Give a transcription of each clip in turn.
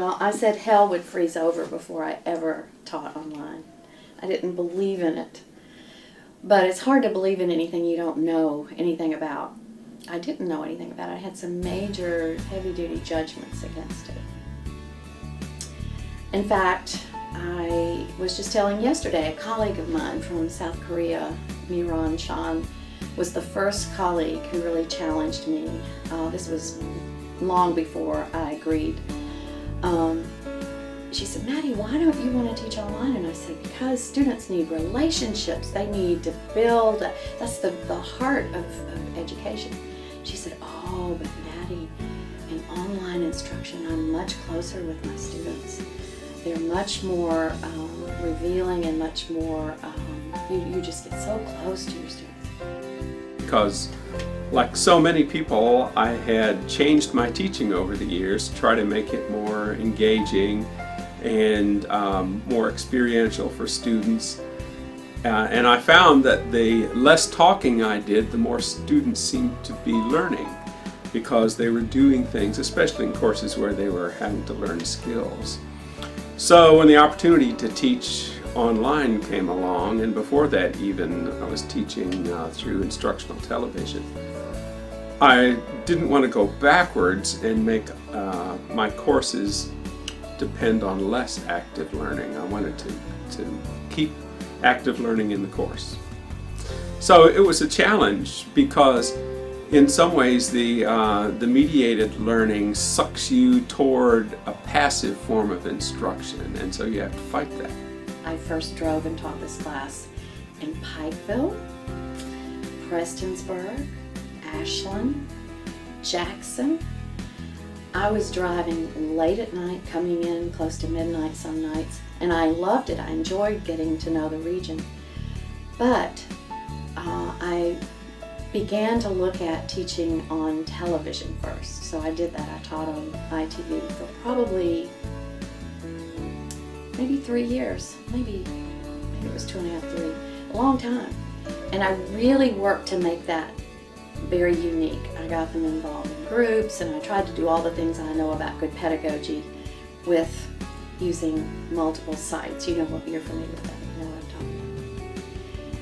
Well, I said hell would freeze over before I ever taught online. I didn't believe in it. But it's hard to believe in anything you don't know anything about. I didn't know anything about it. I had some major heavy-duty judgments against it. In fact, I was just telling yesterday, a colleague of mine from South Korea, Miran Chan, was the first colleague who really challenged me. This was long before I agreed. She said, Maddie, why don't you want to teach online? And I said, because students need relationships. They need to build. That's the heart of education. She said, oh, but Maddie, in online instruction, I'm much closer with my students. They're much more revealing and much more, you just get so close to your students. Because like so many people, I had changed my teaching over the years to try to make it more engaging and more experiential for students. And I found that the less talking I did, the more students seemed to be learning, because they were doing things, especially in courses where they were having to learn skills. So when the opportunity to teach online came along, and before that even I was teaching through instructional television, I didn't want to go backwards and make my courses depend on less active learning. I wanted to keep active learning in the course. So it was a challenge, because in some ways the mediated learning sucks you toward a passive form of instruction, and so you have to fight that. I first drove and taught this class in Pikeville, Prestonsburg, Ashland, Jackson. I was driving late at night, coming in close to midnight some nights, and I loved it. I enjoyed getting to know the region. But I began to look at teaching on television first. So I did that. I taught on ITV for probably maybe 3 years, maybe it was 2.5, 3, a long time. And I really worked to make that very unique. I got them involved in groups, and I tried to do all the things I know about good pedagogy with using multiple sites. You know what, you're familiar with that, you know what I'm talking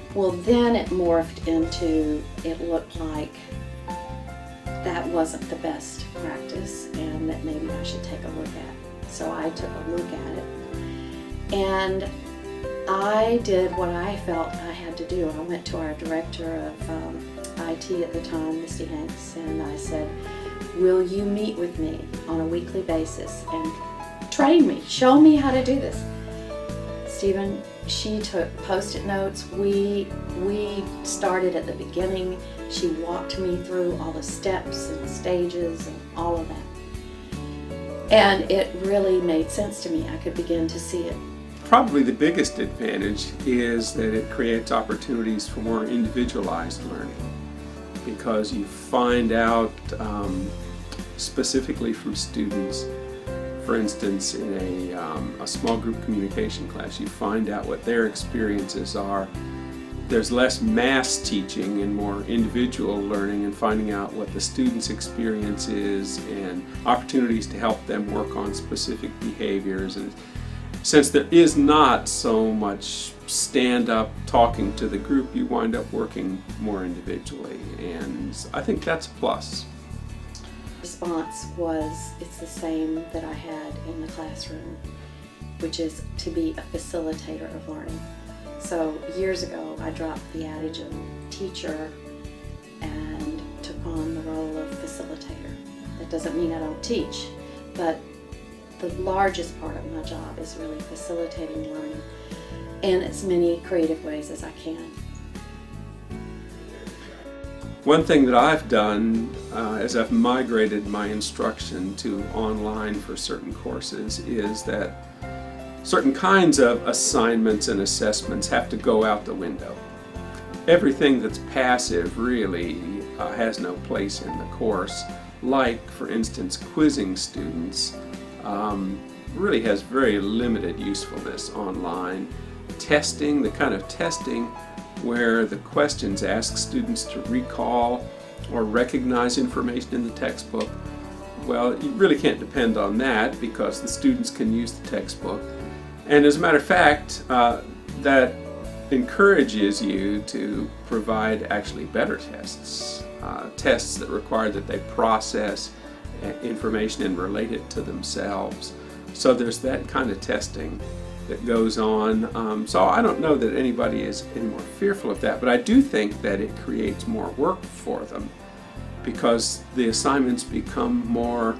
about. Well, then it morphed into, it looked like that wasn't the best practice and that maybe I should take a look at. So I took a look at it, and I did what I felt I had to do. I went to our director of IT at the time, Misty Hanks, and I said, will you meet with me on a weekly basis and train me, show me how to do this? Stephen, she took Post-it notes. We started at the beginning. She walked me through all the steps and stages and all of that. And it really made sense to me. I could begin to see it. Probably the biggest advantage is that it creates opportunities for more individualized learning, because you find out specifically from students. For instance, in a small group communication class, you find out what their experiences are. There's less mass teaching and more individual learning, and finding out what the student's experience is and opportunities to help them work on specific behaviors. And since there is not so much stand-up talking to the group, you wind up working more individually, and I think that's a plus. Response was, it's the same that I had in the classroom, which is to be a facilitator of learning. So years ago, I dropped the adage of teacher and took on the role of facilitator. That doesn't mean I don't teach, but the largest part of my job is really facilitating learning in as many creative ways as I can. One thing that I've done as I've migrated my instruction to online for certain courses is that certain kinds of assignments and assessments have to go out the window. Everything that's passive really has no place in the course, like, for instance, quizzing students really has very limited usefulness online. Testing, the kind of testing where the questions ask students to recall or recognize information in the textbook, Well, you really can't depend on that because the students can use the textbook. And as a matter of fact, that encourages you to provide actually better tests, tests that require that they process information and relate it to themselves. So there's that kind of testing that goes on. So I don't know that anybody is any more fearful of that, but I do think that it creates more work for them because the assignments become more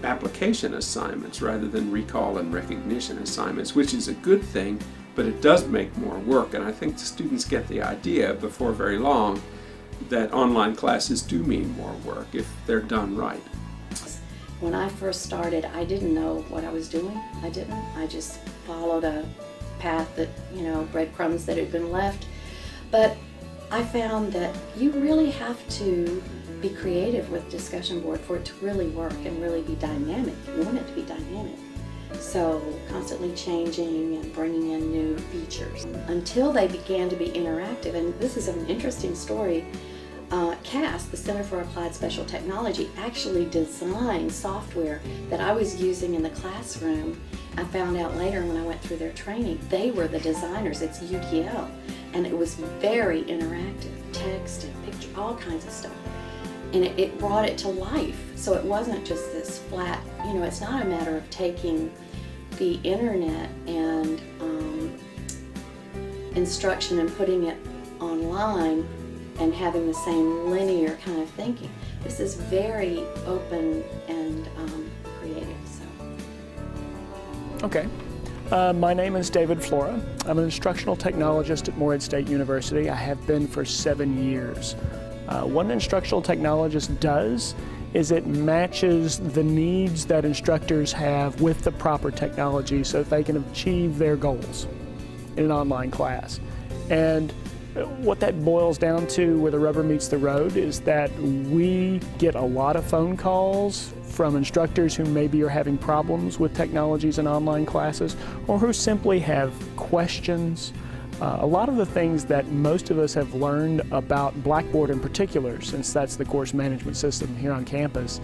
application assignments rather than recall and recognition assignments, which is a good thing, but it does make more work. And I think the students get the idea before very long that online classes do mean more work if they're done right. When I first started, I didn't know what I was doing. I just followed a path that, breadcrumbs that had been left. But I found that you really have to be creative with discussion board for it to really work and really be dynamic. You want it to be dynamic. So constantly changing and bringing in new features until they began to be interactive. And this is an interesting story. CAS, the Center for Applied Special Technology, actually designed software that I was using in the classroom. I found out later when I went through their training, they were the designers. It's UTL, and it was very interactive, text and picture, all kinds of stuff. And it brought it to life. So it wasn't just this flat, it's not a matter of taking the internet and instruction and putting it online and having the same linear kind of thinking. This is very open and creative. So. Okay. My name is David Flora. I'm an instructional technologist at Morehead State University. I have been for 7 years. What an instructional technologist does is it matches the needs that instructors have with the proper technology so that they can achieve their goals in an online class. And what that boils down to, where the rubber meets the road, is that we get a lot of phone calls from instructors who maybe are having problems with technologies in online classes or who simply have questions. A lot of the things that most of us have learned about Blackboard in particular, since that's the course management system here on campus,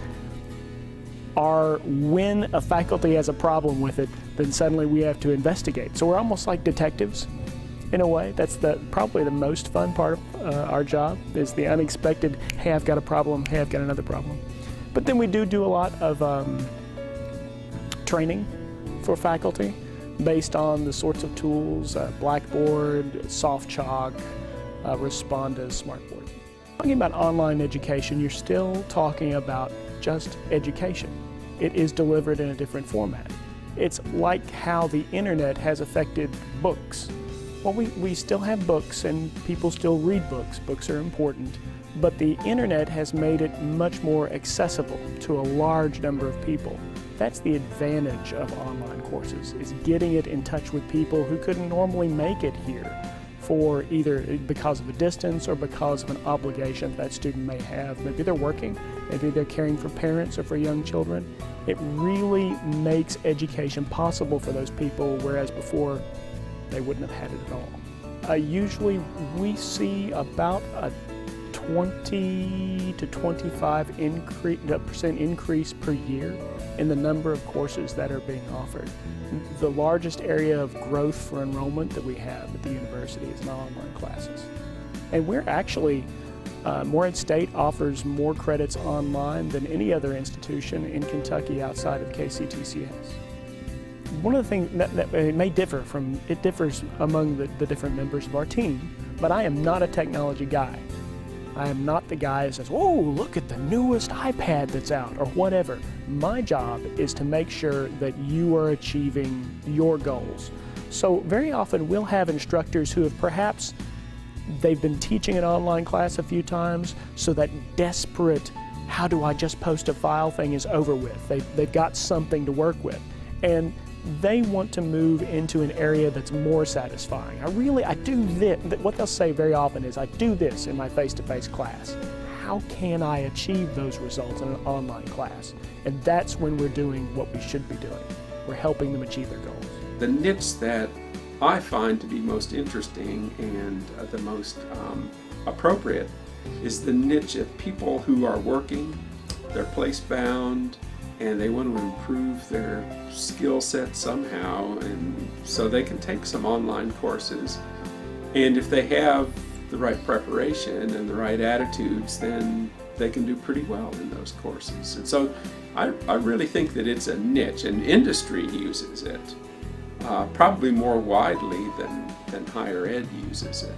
are when a faculty has a problem with it, then suddenly we have to investigate. So we're almost like detectives in a way. That's probably the most fun part of our job, is the unexpected, hey, I've got a problem, hey, I've got another problem. But then we do a lot of training for faculty based on the sorts of tools, Blackboard, SoftChalk, Respondus, Smartboard. Talking about online education, you're still talking about just education. It is delivered in a different format. It's like how the internet has affected books. Well, we still have books and people still read books. Books are important, but the internet has made it much more accessible to a large number of people. That's the advantage of online courses, is getting it in touch with people who couldn't normally make it here for either because of a distance or because of an obligation that student may have. Maybe they're working, maybe they're caring for parents or for young children. It really makes education possible for those people, whereas before they wouldn't have had it at all. Usually we see about a 20 to 25% increase per year in the number of courses that are being offered. The largest area of growth for enrollment that we have at the university is in online classes. And we're actually, Morehead State offers more credits online than any other institution in Kentucky outside of KCTCS. One of the things that it may differ from, it differs among the different members of our team, but I am not a technology guy. I am not the guy who says, "Whoa, look at the newest iPad that's out," or whatever. My job is to make sure that you are achieving your goals. So very often we'll have instructors who have perhaps, they've been teaching an online class a few times, so that desperate, how do I just post a file thing is over with. They've got something to work with. And they want to move into an area that's more satisfying. I do this. What they'll say very often is, I do this in my face-to-face class. How can I achieve those results in an online class? And that's when we're doing what we should be doing. We're helping them achieve their goals. The niche that I find to be most interesting and the most appropriate is the niche of people who are working they're place bound, and they want to improve their skill set somehow, and so they can take some online courses. And if they have the right preparation and the right attitudes, then they can do pretty well in those courses. And so I really think that it's a niche, and industry uses it probably more widely than higher ed uses it.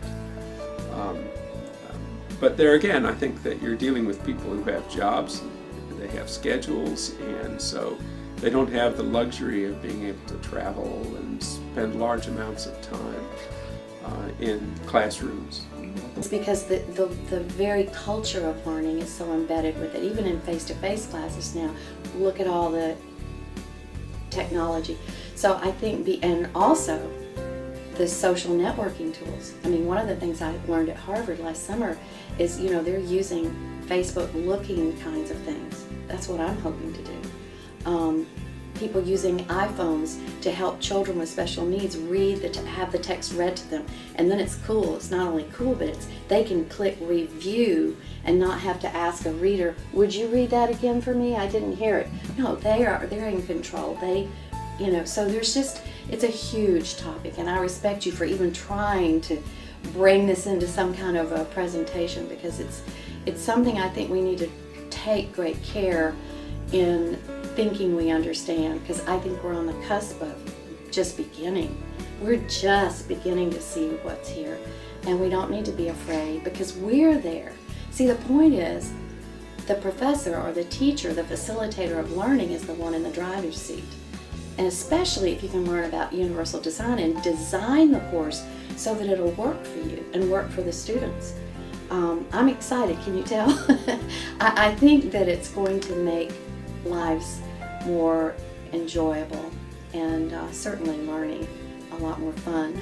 But there again, I think that you're dealing with people who have jobs, they have schedules, and so they don't have the luxury of being able to travel and spend large amounts of time in classrooms. It's because the very culture of learning is so embedded with it. Even in face-to-face classes now, look at all the technology. So I think, and also the social networking tools. I mean, one of the things I learned at Harvard last summer is, you know, they're using Facebook-looking kinds of things. That's what I'm hoping to do. People using iPhones to help children with special needs have the text read to them, and then it's cool. It's not only cool, but they can click review and not have to ask a reader, "Would you read that again for me? I didn't hear it." No, they're in control. So it's a huge topic, and I respect you for even trying to bring this into some kind of a presentation, because it's something I think we need to take great care in thinking we understand, because I think we're on the cusp of just beginning. We're just beginning to see what's here, and we don't need to be afraid because we're there. See, the point is the professor or the teacher, the facilitator of learning, is the one in the driver's seat. And especially if you can learn about universal design and design the course so that it'll work for you and work for the students. I'm excited, can you tell? I think that it's going to make lives more enjoyable and certainly learning a lot more fun.